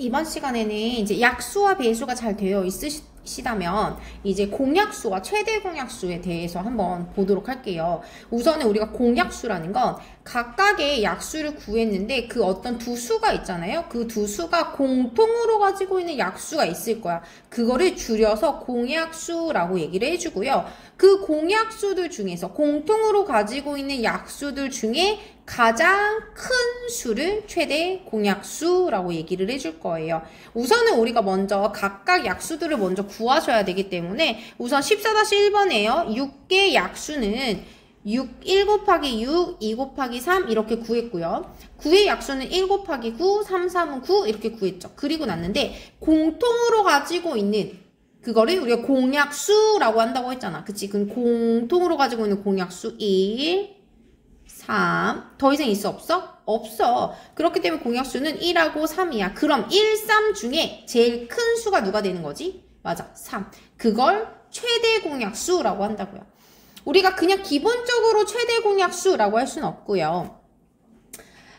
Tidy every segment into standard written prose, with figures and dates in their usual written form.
이번 시간에는 이제 약수와 배수가 잘 되어 있으시다면 이제 공약수와 최대 공약수에 대해서 한번 보도록 할게요. 우선은 우리가 공약수라는 건 각각의 약수를 구했는데 그 어떤 두 수가 있잖아요. 그 두 수가 공통으로 가지고 있는 약수가 있을 거야. 그거를 줄여서 공약수라고 얘기를 해주고요. 그 공약수들 중에서 공통으로 가지고 있는 약수들 중에 가장 큰 수를 최대 공약수라고 얘기를 해줄 거예요. 우선은 우리가 먼저 각각 약수들을 먼저 구하셔야 되기 때문에 우선 14-1번에요. 6개 약수는 1 곱하기 6, 2 곱하기 3 이렇게 구했고요. 9의 약수는 1 곱하기 9, 3, 3은 9 이렇게 구했죠. 그리고 났는데 공통으로 가지고 있는 그거를 우리가 공약수라고 한다고 했잖아. 그치? 그 공통으로 가지고 있는 공약수 1, 3. 더 이상 있어? 없어? 없어. 그렇기 때문에 공약수는 1하고 3이야. 그럼 1, 3 중에 제일 큰 수가 누가 되는 거지? 맞아. 3. 그걸 최대 공약수라고 한다고요. 우리가 그냥 기본적으로 최대 공약수라고 할 수는 없고요.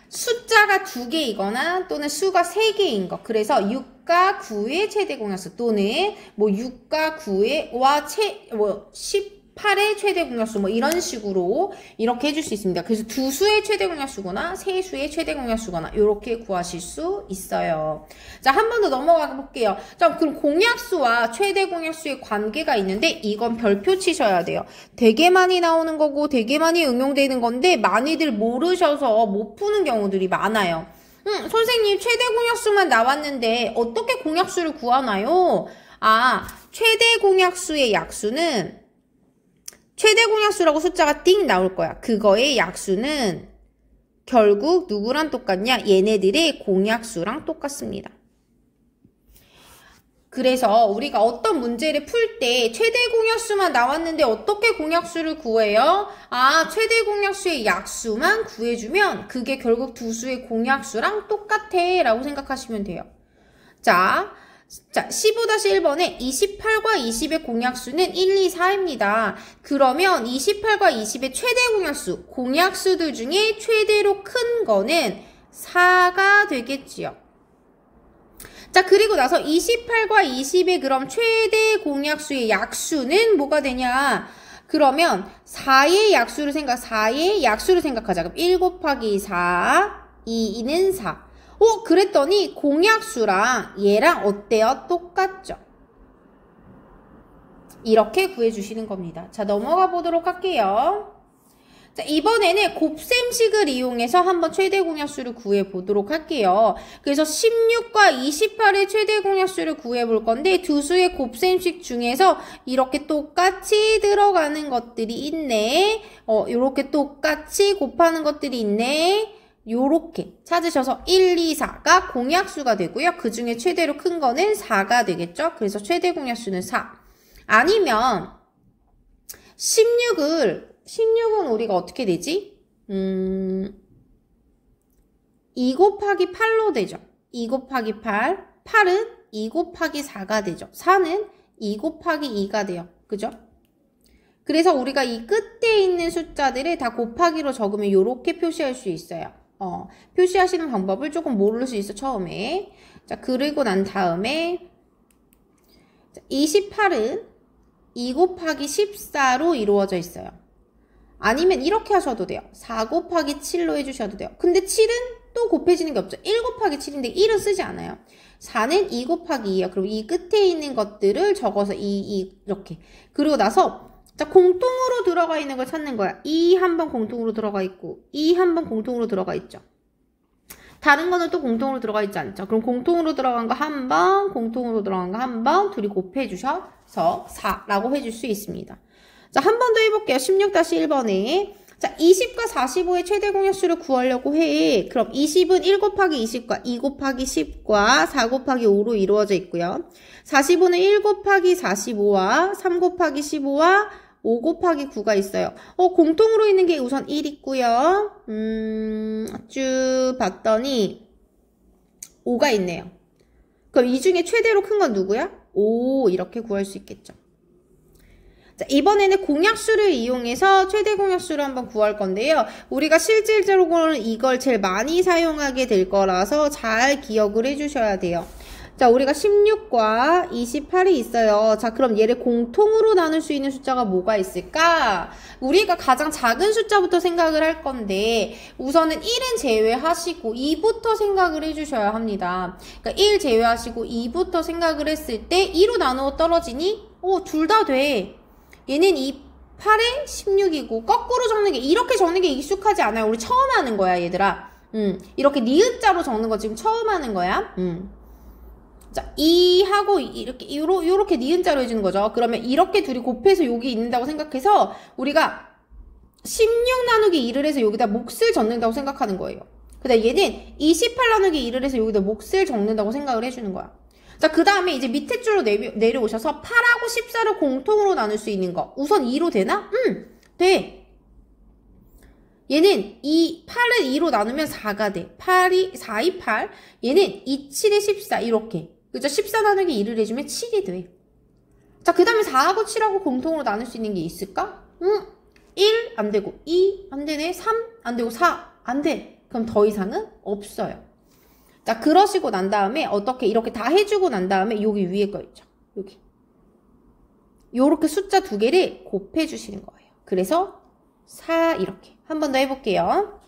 숫자가 2개이거나 또는 수가 3개인 것. 그래서 6과 9의 최대 공약수 또는 뭐 6과 9의 18의 최대 공약수 뭐 이런 식으로 이렇게 해줄 수 있습니다. 그래서 두 수의 최대 공약수거나 세 수의 최대 공약수거나 이렇게 구하실 수 있어요. 자, 한 번 더 넘어가 볼게요. 자, 그럼 공약수와 최대 공약수의 관계가 있는데 이건 별표 치셔야 돼요. 되게 많이 나오는 거고 되게 많이 응용되는 건데 많이들 모르셔서 못 푸는 경우들이 많아요. 선생님 최대 공약수만 나왔는데 어떻게 공약수를 구하나요? 아, 최대 공약수의 약수는 최대 공약수라고 숫자가 띵 나올 거야. 그거의 약수는 결국 누구랑 똑같냐? 얘네들의 공약수랑 똑같습니다. 그래서 우리가 어떤 문제를 풀 때 최대 공약수만 나왔는데 어떻게 공약수를 구해요? 아, 최대 공약수의 약수만 구해주면 그게 결국 두 수의 공약수랑 똑같아 라고 생각하시면 돼요. 자, 15-1번에 28과 20의 공약수는 1, 2, 4입니다. 그러면 28과 20의 최대 공약수, 공약수들 중에 최대로 큰 거는 4가 되겠지요. 자, 그리고 나서 28과 20의 그럼 최대 공약수의 약수는 뭐가 되냐? 그러면 4의 약수를 생각하자. 그럼 1 곱하기 4, 2는 4. 그랬더니 공약수랑 얘랑 어때요? 똑같죠? 이렇게 구해주시는 겁니다. 자, 넘어가 보도록 할게요. 자, 이번에는 곱셈식을 이용해서 한번 최대 공약수를 구해보도록 할게요. 그래서 16과 28의 최대 공약수를 구해볼 건데 두 수의 곱셈식 중에서 이렇게 똑같이 들어가는 것들이 있네. 이렇게 똑같이 곱하는 것들이 있네. 요렇게 찾으셔서 1, 2, 4가 공약수가 되고요. 그 중에 최대로 큰 거는 4가 되겠죠. 그래서 최대 공약수는 4. 아니면 16은 우리가 어떻게 되지? 2 곱하기 8로 되죠. 2 곱하기 8. 8은 2 곱하기 4가 되죠. 4는 2 곱하기 2가 돼요. 그죠? 그래서 우리가 이 끝에 있는 숫자들을 다 곱하기로 적으면 이렇게 표시할 수 있어요. 표시하시는 방법을 조금 모를 수 있어, 처음에. 자, 그리고 난 다음에 28은 2 곱하기 14로 이루어져 있어요. 아니면 이렇게 하셔도 돼요. 4 곱하기 7로 해주셔도 돼요. 근데 7은 또 곱해지는 게 없죠. 1 곱하기 7인데 1은 쓰지 않아요. 4는 2 곱하기 2예요. 그럼 이 끝에 있는 것들을 적어서 2 이렇게. 그리고 나서 자, 공통으로 들어가 있는 걸 찾는 거야. 2 한 번 공통으로 들어가 있고 2 한 번 공통으로 들어가 있죠. 다른 거는 또 공통으로 들어가 있지 않죠. 그럼 공통으로 들어간 거 한 번, 공통으로 들어간 거 한 번, 둘이 곱해 주셔서 4라고 해줄 수 있습니다. 자, 한 번 더 해볼게요. 16-1번에 자, 20과 45의 최대 공약수를 구하려고 해. 그럼 20은 1 곱하기 20과 2 곱하기 10과 4 곱하기 5로 이루어져 있고요. 45는 1 곱하기 45와 3 곱하기 15와 5 곱하기 9가 있어요. 공통으로 있는 게 우선 1 있고요. 쭉 봤더니 5가 있네요. 그럼 이 중에 최대로 큰 건 누구야? 5 이렇게 구할 수 있겠죠. 자, 이번에는 공약수를 이용해서 최대 공약수를 한번 구할 건데요. 우리가 실질적으로는 이걸 제일 많이 사용하게 될 거라서 잘 기억을 해주셔야 돼요. 자, 우리가 16과 28이 있어요. 자, 그럼 얘를 공통으로 나눌 수 있는 숫자가 뭐가 있을까? 우리가 가장 작은 숫자부터 생각을 할 건데 우선은 1은 제외하시고 2부터 생각을 해주셔야 합니다. 그러니까 1 제외하시고 2부터 생각을 했을 때 2로 나누어 떨어지니? 둘 다 돼. 얘는 8에 16이고 거꾸로 적는 게 이렇게 적는 게 익숙하지 않아요. 우리 처음 하는 거야 얘들아. 이렇게 니은자로 적는 거 지금 처음 하는 거야. 자, 2하고 이렇게 요렇게 니은자로 해주는 거죠. 그러면 이렇게 둘이 곱해서 여기 있는다고 생각해서 우리가 16 나누기 2를 해서 여기다 몫을 적는다고 생각하는 거예요. 그다음 얘는 28 나누기 2를 해서 여기다 몫을 적는다고 생각을 해주는 거야. 자, 그 다음에 이제 밑에 줄로 내려오셔서 8하고 14를 공통으로 나눌 수 있는 거. 우선 2로 되나? 돼. 얘는 8을 2로 나누면 4가 돼. 4, 2, 8. 얘는 2, 7에 14 이렇게. 그죠? 14 나누기 2를 해주면 7이 돼. 자, 그 다음에 4하고 7하고 공통으로 나눌 수 있는 게 있을까? 1 안 되고 2 안 되네. 3 안 되고 4 안 돼. 그럼 더 이상은 없어요. 자, 그러시고 난 다음에 어떻게 이렇게 다 해주고 난 다음에 여기 위에 거 있죠. 여기. 요렇게 숫자 두 개를 곱해 주시는 거예요. 그래서 4 이렇게. 한 번 더 해볼게요.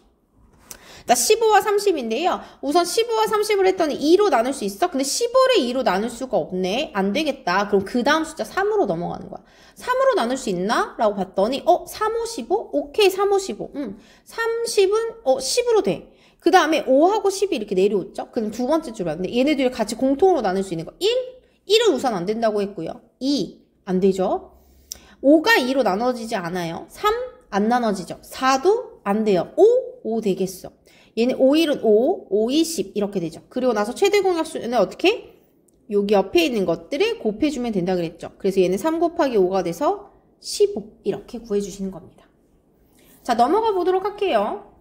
자, 15와 30인데요. 우선 15와 30을 했더니 2로 나눌 수 있어? 근데 15를 2로 나눌 수가 없네. 안 되겠다. 그럼 그 다음 숫자 3으로 넘어가는 거야. 3으로 나눌 수 있나? 라고 봤더니 3, 5, 15? 오케이, 3, 5, 15. 30은 10으로 돼. 그 다음에 5하고 10이 이렇게 내려오죠? 그럼 두 번째 줄 봤는데 얘네들이 같이 공통으로 나눌 수 있는 거 1은 우선 안 된다고 했고요. 2 안 되죠? 5가 2로 나눠지지 않아요. 3 안 나눠지죠. 4도 안 돼요. 5 되겠어. 얘는 5, 1은 5, 5, 2, 10 이렇게 되죠. 그리고 나서 최대 공약수는 어떻게? 여기 옆에 있는 것들을 곱해주면 된다 그랬죠. 그래서 얘는 3 곱하기 5가 돼서 15 이렇게 구해주시는 겁니다. 자, 넘어가 보도록 할게요.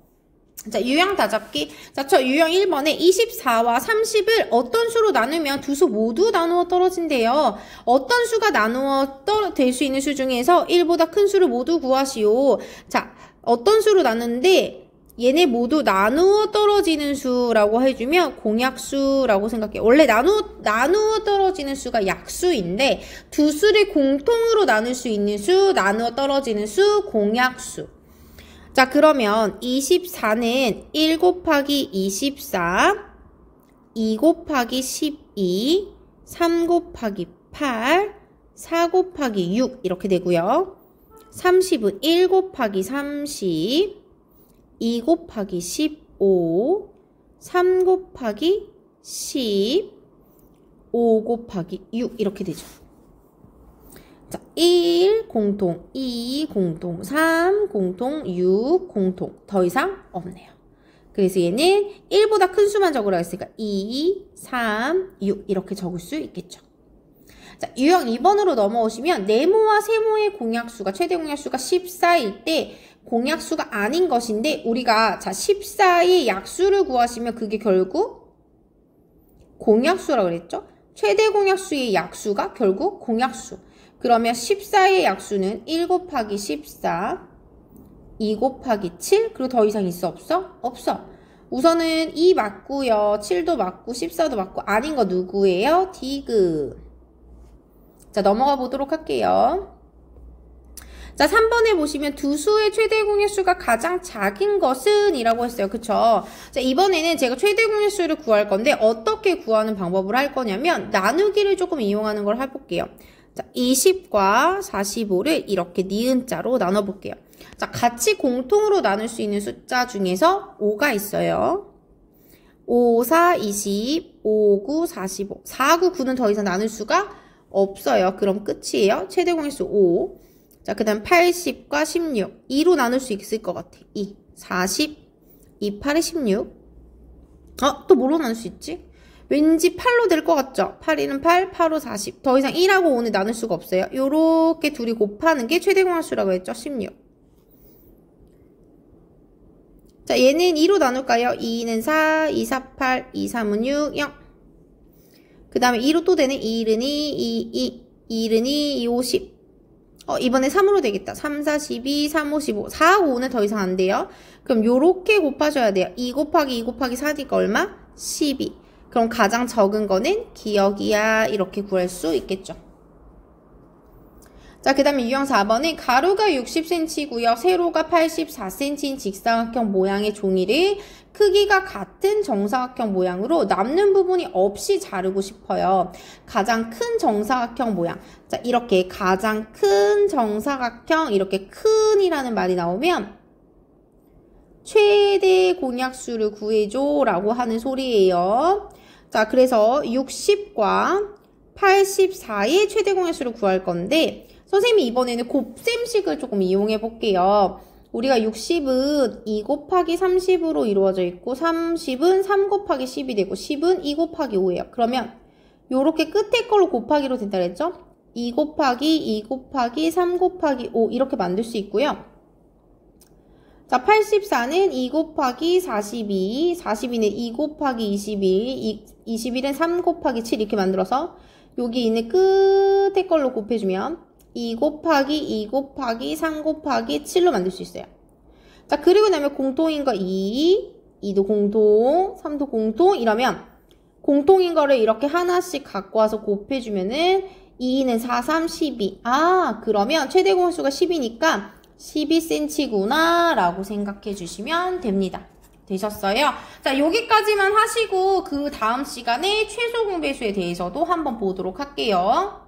자, 유형 다잡기. 자, 저 유형 1번에 24와 30을 어떤 수로 나누면 두 수 모두 나누어 떨어진대요. 어떤 수가 나누어 될 수 있는 수 중에서 1보다 큰 수를 모두 구하시오. 자, 어떤 수로 나누는데 얘네 모두 나누어 떨어지는 수라고 해주면 공약수라고 생각해요. 원래 나누어 떨어지는 수가 약수인데 두 수를 공통으로 나눌 수 있는 수, 나누어 떨어지는 수, 공약수. 자, 그러면 24는 1 곱하기 24, 2 곱하기 12, 3 곱하기 8, 4 곱하기 6 이렇게 되고요. 30은 1 곱하기 30, 2 곱하기 15, 3 곱하기 10, 5 곱하기 6 이렇게 되죠. 자, 1 공통, 2 공통, 3 공통, 6 공통. 더 이상 없네요. 그래서 얘는 1보다 큰 수만 적으라 했으니까 2, 3, 6 이렇게 적을 수 있겠죠. 자, 유형 2번으로 넘어오시면 네모와 세모의 공약수가 최대 공약수가 14일 때 공약수가 아닌 것인데 우리가 자 14의 약수를 구하시면 그게 결국 공약수라고 그랬죠. 최대 공약수의 약수가 결국 공약수. 그러면 14의 약수는 1 곱하기 14, 2 곱하기 7, 그리고 더 이상 있어 없어? 없어. 우선은 2 맞고요. 7도 맞고 14도 맞고 아닌 거 누구예요? 디귿. 자, 넘어가 보도록 할게요. 자, 3번에 보시면 두 수의 최대 공약수가 가장 작은 것은 이라고 했어요. 그쵸? 자, 이번에는 제가 최대 공약수를 구할 건데 어떻게 구하는 방법을 할 거냐면 나누기를 조금 이용하는 걸 해볼게요. 자, 20과 45를 이렇게 니은자로 나눠볼게요. 자, 같이 공통으로 나눌 수 있는 숫자 중에서 5가 있어요. 5, 4, 20, 5, 9, 45. 4, 9, 9는 더 이상 나눌 수가 없어요. 그럼 끝이에요. 최대 공약수 5. 자, 그 다음 80과 16. 2로 나눌 수 있을 것 같아. 2, 40, 2, 8에 16. 또 뭐로 나눌 수 있지? 왠지 8로 될 것 같죠? 8, 1은 8, 8, 5, 40. 더 이상 1하고 5는 나눌 수가 없어요. 요렇게 둘이 곱하는 게 최대 공약수라고 했죠? 16. 자, 얘는 2로 나눌까요? 2는 4, 2, 4, 8, 2, 3은 6, 0. 그 다음에 2로 또 되는 2, 1은 2, 2, 2, 1은 2, 2, 5, 10. 이번에 3으로 되겠다. 3, 4, 12, 3, 5, 15. 4, 5는 더 이상 안 돼요. 그럼 요렇게 곱해줘야 돼요. 2 곱하기 2 곱하기 4니까 얼마? 12. 그럼 가장 적은 거는 기억이야. 이렇게 구할 수 있겠죠. 자, 그 다음에 유형 4번은 가로가 60cm고요. 세로가 84cm인 직사각형 모양의 종이를 크기가 같은 정사각형 모양으로 남는 부분이 없이 자르고 싶어요. 가장 큰 정사각형 모양. 자, 이렇게 가장 큰 정사각형, 이렇게 큰이라는 말이 나오면 최대 공약수를 구해줘 라고 하는 소리예요. 자, 그래서 60과 84의 최대 공약수를 구할 건데 선생님이 이번에는 곱셈식을 조금 이용해 볼게요. 우리가 60은 2 곱하기 30으로 이루어져 있고 30은 3 곱하기 10이 되고 10은 2 곱하기 5예요. 그러면 요렇게 끝에 걸로 곱하기로 된다 그랬죠? 2 곱하기 2 곱하기 3 곱하기 5 이렇게 만들 수 있고요. 자, 84는 2 곱하기 42, 42는 2 곱하기 21, 21은 3 곱하기 7 이렇게 만들어서 여기 있는 끝에 걸로 곱해주면 2 곱하기 2 곱하기 3 곱하기 7로 만들 수 있어요. 자, 그리고 나면 공통인 거 2, 2도 공통, 3도 공통 이러면 공통인 거를 이렇게 하나씩 갖고 와서 곱해주면은 2는 4, 3, 12. 아, 그러면 최대 공약수가 10이니까 12cm구나 라고 생각해 주시면 됩니다. 되셨어요? 자, 여기까지만 하시고 그 다음 시간에 최소 공배수에 대해서도 한번 보도록 할게요.